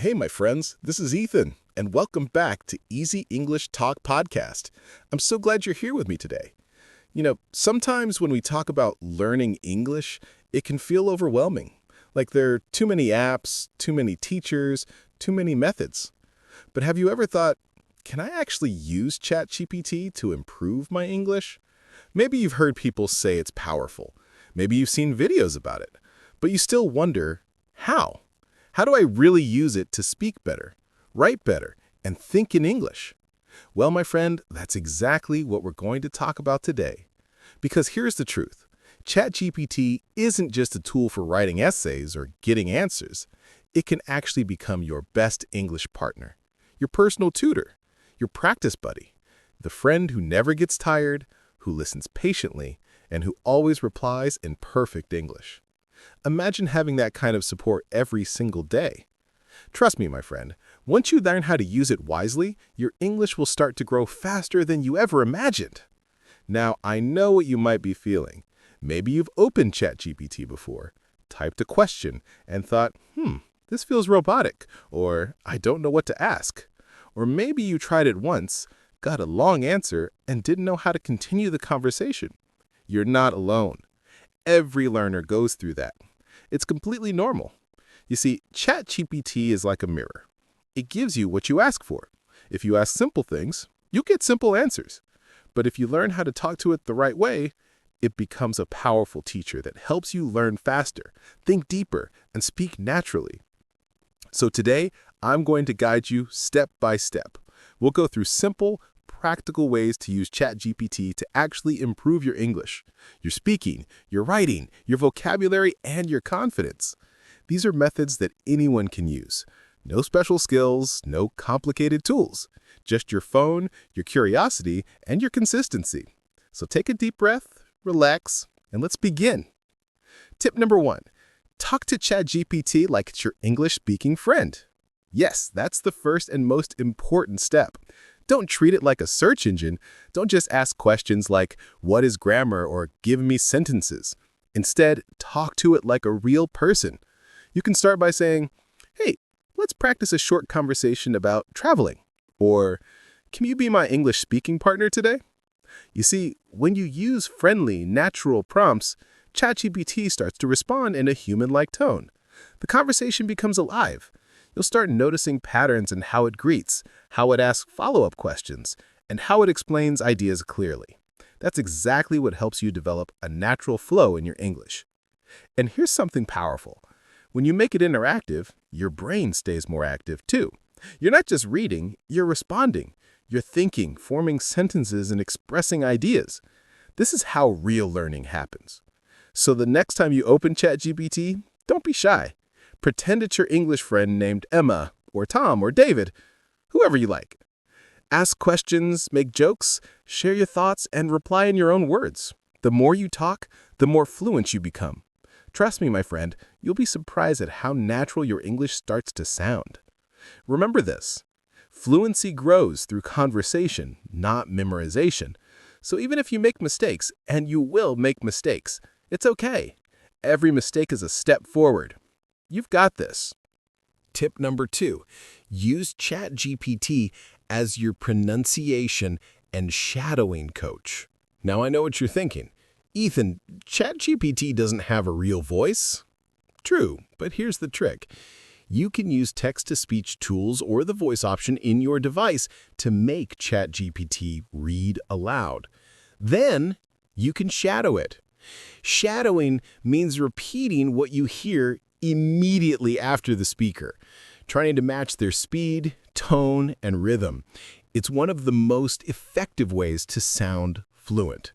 Hey, my friends, this is Ethan, and welcome back to Easy English Talk Podcast. I'm so glad you're here with me today. Sometimes when we talk about learning English, it can feel overwhelming. Like there are too many apps, too many teachers, too many methods. But have you ever thought, can I actually use ChatGPT to improve my English? Maybe you've heard people say it's powerful. Maybe you've seen videos about it. But you still wonder, how? How do I really use it to speak better, write better, and think in English? Well, my friend, that's exactly what we're going to talk about today. Because here's the truth. ChatGPT isn't just a tool for writing essays or getting answers. It can actually become your best English partner, your personal tutor, your practice buddy, the friend who never gets tired, who listens patiently, and who always replies in perfect English. Imagine having that kind of support every single day. Trust me, my friend, once you learn how to use it wisely, your English will start to grow faster than you ever imagined. Now, I know what you might be feeling. Maybe you've opened ChatGPT before, typed a question, and thought, this feels robotic, or I don't know what to ask. Or maybe you tried it once, got a long answer, and didn't know how to continue the conversation. You're not alone. Every learner goes through that. It's completely normal. You see, ChatGPT is like a mirror. It gives you what you ask for. If you ask simple things, you'll get simple answers. But if you learn how to talk to it the right way, it becomes a powerful teacher that helps you learn faster, think deeper, and speak naturally. So today, I'm going to guide you step by step. We'll go through simple, practical ways to use ChatGPT to actually improve your English, your speaking, your writing, your vocabulary, and your confidence. These are methods that anyone can use. No special skills, no complicated tools. Just your phone, your curiosity, and your consistency. So take a deep breath, relax, and let's begin. Tip number 1. Talk to ChatGPT like it's your English-speaking friend. Yes, that's the first and most important step. Don't treat it like a search engine. Don't just ask questions like, what is grammar, or give me sentences. Instead, talk to it like a real person. You can start by saying, hey, let's practice a short conversation about traveling. Or, can you be my English speaking partner today? You see, when you use friendly, natural prompts, ChatGPT starts to respond in a human-like tone. The conversation becomes alive. You'll start noticing patterns in how it greets, how it asks follow-up questions, and how it explains ideas clearly. That's exactly what helps you develop a natural flow in your English. And here's something powerful. When you make it interactive, your brain stays more active too. You're not just reading, you're responding. You're thinking, forming sentences, and expressing ideas. This is how real learning happens. So the next time you open ChatGPT, don't be shy. Pretend it's your English friend named Emma, or Tom, or David, whoever you like. Ask questions, make jokes, share your thoughts, and reply in your own words. The more you talk, the more fluent you become. Trust me, my friend, you'll be surprised at how natural your English starts to sound. Remember this. Fluency grows through conversation, not memorization. So even if you make mistakes, and you will make mistakes, it's okay. Every mistake is a step forward. You've got this. Tip number 2. Use ChatGPT as your pronunciation and shadowing coach. Now, I know what you're thinking. Ethan, ChatGPT doesn't have a real voice. True, but here's the trick. You can use text-to-speech tools or the voice option in your device to make ChatGPT read aloud. Then, you can shadow it. Shadowing means repeating what you hear immediately after the speaker, trying to match their speed, tone, and rhythm. It's one of the most effective ways to sound fluent.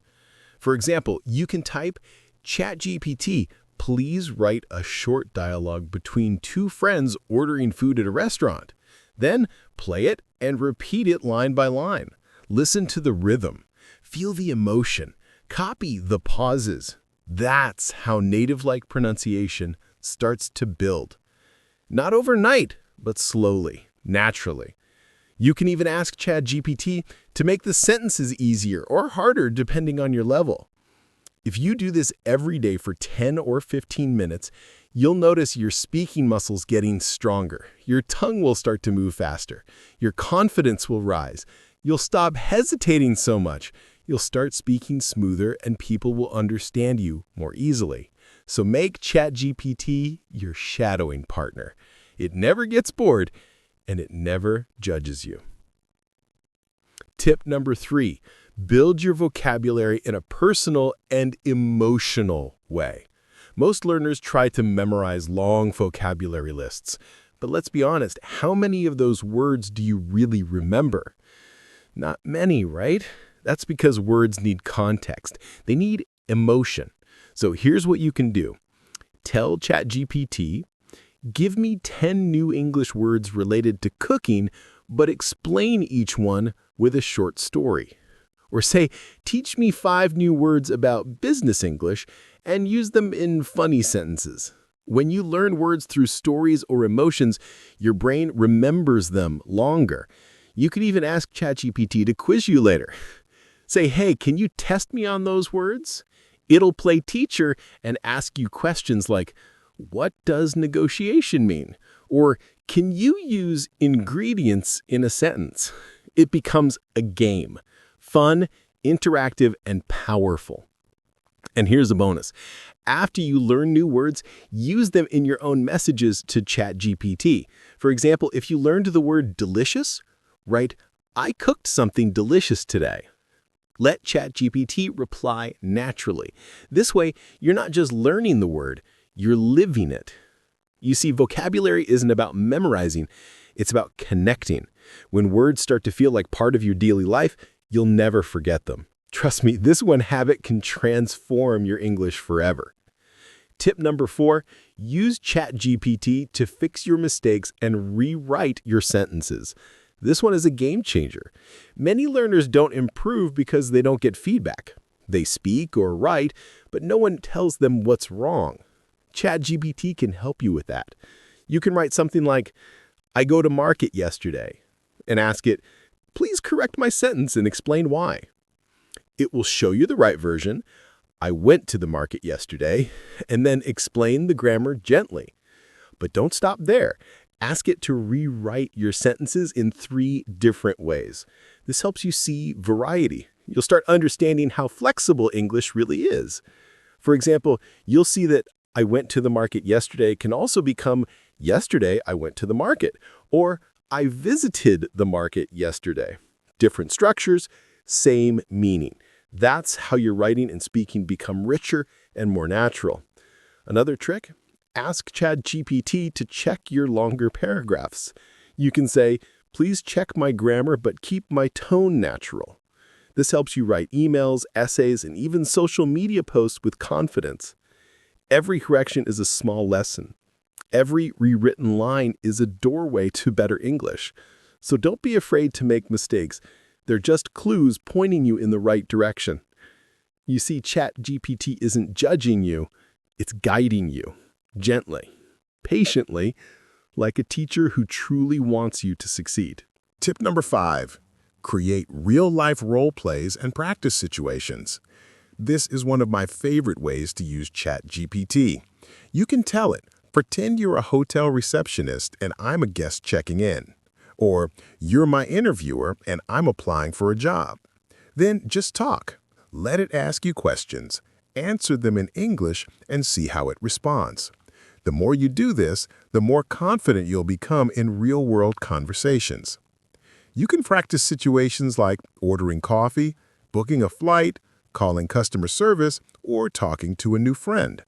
For example, you can type, ChatGPT, please write a short dialogue between two friends ordering food at a restaurant. Then play it and repeat it line by line. Listen to the rhythm. Feel the emotion. Copy the pauses. That's how native-like pronunciation starts to build. Not overnight, but slowly, naturally. You can even ask ChatGPT to make the sentences easier or harder depending on your level. If you do this every day for 10 or 15 minutes, you'll notice your speaking muscles getting stronger. Your tongue will start to move faster. Your confidence will rise. You'll stop hesitating so much. You'll start speaking smoother and people will understand you more easily. So make ChatGPT your shadowing partner. It never gets bored and it never judges you. Tip number 3, build your vocabulary in a personal and emotional way. Most learners try to memorize long vocabulary lists, but let's be honest, how many of those words do you really remember? Not many, right? That's because words need context. They need emotion. So here's what you can do. Tell ChatGPT, give me 10 new English words related to cooking, but explain each one with a short story. Or say, teach me 5 new words about business English and use them in funny sentences. When you learn words through stories or emotions, your brain remembers them longer. You could even ask ChatGPT to quiz you later. Say, hey, can you test me on those words? It'll play teacher and ask you questions like, what does negotiation mean? Or can you use ingredients in a sentence? It becomes a game. Fun, interactive, and powerful. And here's a bonus. After you learn new words, use them in your own messages to ChatGPT. For example, if you learned the word delicious, write, I cooked something delicious today. Let ChatGPT reply naturally. This way, you're not just learning the word, you're living it. You see, vocabulary isn't about memorizing, it's about connecting. When words start to feel like part of your daily life, you'll never forget them. Trust me, this one habit can transform your English forever. Tip number 4, use ChatGPT to fix your mistakes and rewrite your sentences. This one is a game changer. Many learners don't improve because they don't get feedback. They speak or write, but no one tells them what's wrong. ChatGPT can help you with that. You can write something like, I go to market yesterday, and ask it, please correct my sentence and explain why. It will show you the right version, I went to the market yesterday, and then explain the grammar gently. But don't stop there. Ask it to rewrite your sentences in 3 different ways. This helps you see variety. You'll start understanding how flexible English really is. For example, you'll see that I went to the market yesterday can also become yesterday I went to the market, or I visited the market yesterday. Different structures, same meaning. That's how your writing and speaking become richer and more natural. Another trick? Ask ChatGPT to check your longer paragraphs. You can say, please check my grammar but keep my tone natural. This helps you write emails, essays, and even social media posts with confidence. Every correction is a small lesson. Every rewritten line is a doorway to better English. So don't be afraid to make mistakes. They're just clues pointing you in the right direction. You see, ChatGPT isn't judging you, it's guiding you. Gently, patiently, like a teacher who truly wants you to succeed. Tip number 5, create real-life role plays and practice situations. This is one of my favorite ways to use ChatGPT. You can tell it, pretend you're a hotel receptionist and I'm a guest checking in. Or, you're my interviewer and I'm applying for a job. Then just talk. Let it ask you questions, answer them in English, and see how it responds. The more you do this, the more confident you'll become in real-world conversations. You can practice situations like ordering coffee, booking a flight, calling customer service, or talking to a new friend.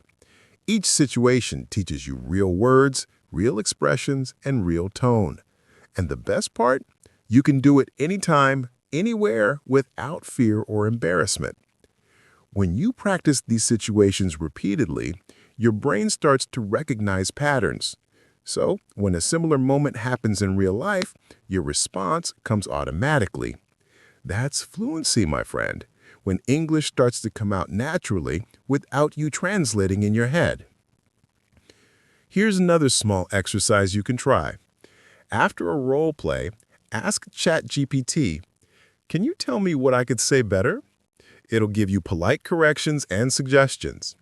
Each situation teaches you real words, real expressions, and real tone. And the best part? You can do it anytime, anywhere, without fear or embarrassment. When you practice these situations repeatedly, your brain starts to recognize patterns. So, when a similar moment happens in real life, your response comes automatically. That's fluency, my friend, when English starts to come out naturally without you translating in your head. Here's another small exercise you can try. After a role play, ask ChatGPT, can you tell me what I could say better? It'll give you polite corrections and suggestions.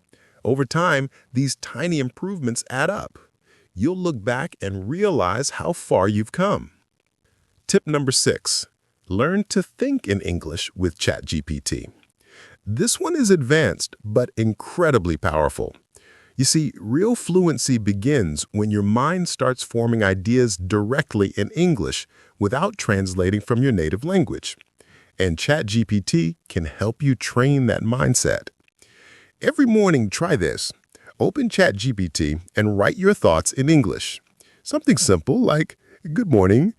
Over time, these tiny improvements add up. You'll look back and realize how far you've come. Tip number 6. Learn to think in English with ChatGPT. This one is advanced but incredibly powerful. You see, real fluency begins when your mind starts forming ideas directly in English without translating from your native language. And ChatGPT can help you train that mindset. Every morning, try this. Open ChatGPT and write your thoughts in English. Something simple like, "Good morning.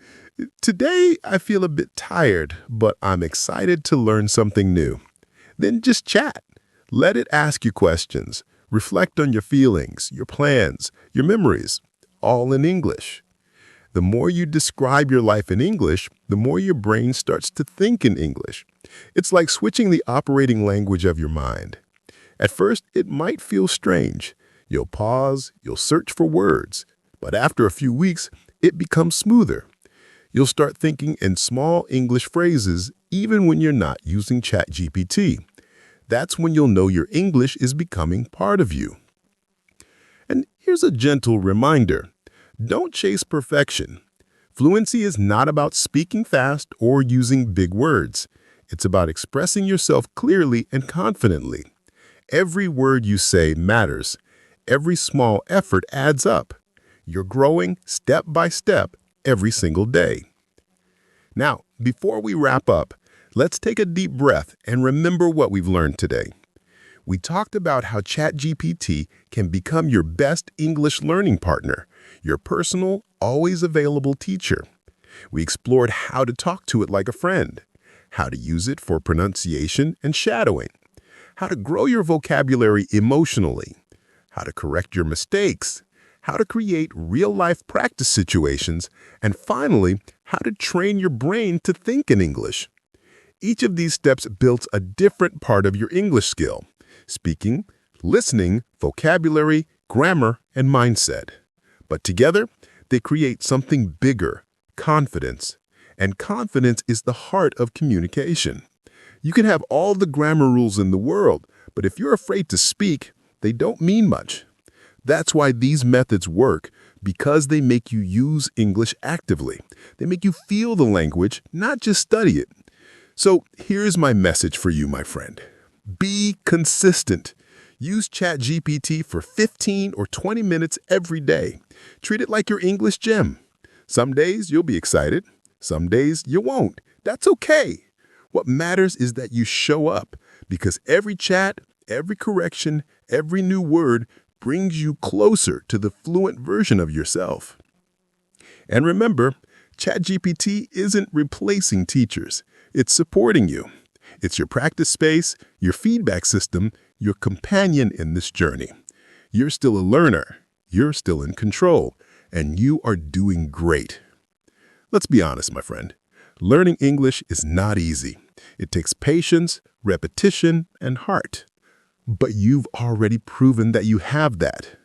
Today I feel a bit tired, but I'm excited to learn something new." Then just chat. Let it ask you questions. Reflect on your feelings, your plans, your memories, all in English. The more you describe your life in English, the more your brain starts to think in English. It's like switching the operating language of your mind. At first, it might feel strange. You'll pause, you'll search for words. But after a few weeks, it becomes smoother. You'll start thinking in small English phrases even when you're not using ChatGPT. That's when you'll know your English is becoming part of you. And here's a gentle reminder. Don't chase perfection. Fluency is not about speaking fast or using big words. It's about expressing yourself clearly and confidently. Every word you say matters. Every small effort adds up. You're growing step by step every single day. Now, before we wrap up, let's take a deep breath and remember what we've learned today. We talked about how ChatGPT can become your best English learning partner, your personal, always available teacher. We explored how to talk to it like a friend, how to use it for pronunciation and shadowing, how to grow your vocabulary emotionally, how to correct your mistakes, how to create real-life practice situations, and finally, how to train your brain to think in English. Each of these steps builds a different part of your English skill: speaking, listening, vocabulary, grammar, and mindset. But together, they create something bigger: confidence. And confidence is the heart of communication. You can have all the grammar rules in the world, but if you're afraid to speak, they don't mean much. That's why these methods work, because they make you use English actively. They make you feel the language, not just study it. So here's my message for you, my friend. Be consistent. Use ChatGPT for 15 or 20 minutes every day. Treat it like your English gym. Some days you'll be excited. Some days you won't. That's okay. What matters is that you show up, because every chat, every correction, every new word brings you closer to the fluent version of yourself. And remember, ChatGPT isn't replacing teachers. It's supporting you. It's your practice space, your feedback system, your companion in this journey. You're still a learner. You're still in control. And you are doing great. Let's be honest, my friend. Learning English is not easy. It takes patience, repetition, and heart. But you've already proven that you have that.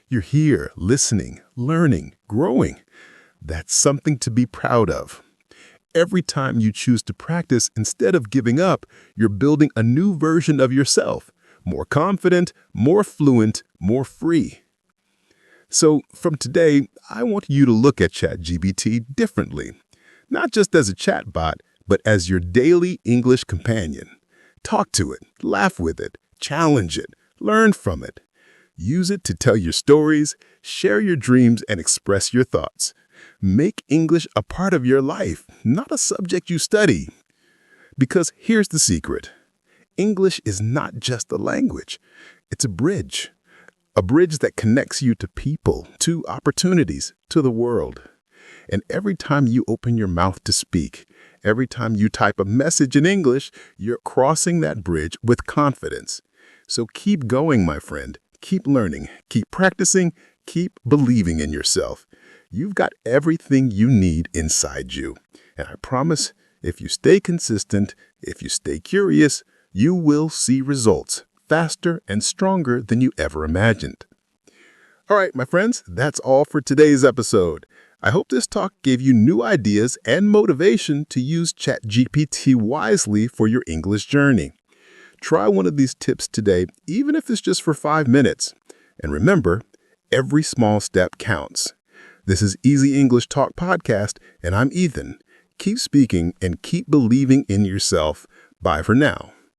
You're here, listening, learning, growing. That's something to be proud of. Every time you choose to practice instead of giving up, you're building a new version of yourself, more confident, more fluent, more free. So from today, I want you to look at ChatGPT differently, not just as a chatbot, but as your daily English companion. Talk to it, laugh with it, challenge it, learn from it. Use it to tell your stories, share your dreams, and express your thoughts. Make English a part of your life, not a subject you study. Because here's the secret. English is not just a language. It's a bridge that connects you to people, to opportunities, to the world. And every time you open your mouth to speak, every time you type a message in English, you're crossing that bridge with confidence. So keep going, my friend. Keep learning, keep practicing, keep believing in yourself. You've got everything you need inside you. And I promise, if you stay consistent, if you stay curious, you will see results faster and stronger than you ever imagined. All right, my friends, that's all for today's episode. I hope this talk gave you new ideas and motivation to use ChatGPT wisely for your English journey. Try one of these tips today, even if it's just for 5 minutes. And remember, every small step counts. This is Easy English Talk Podcast, and I'm Ethan. Keep speaking and keep believing in yourself. Bye for now.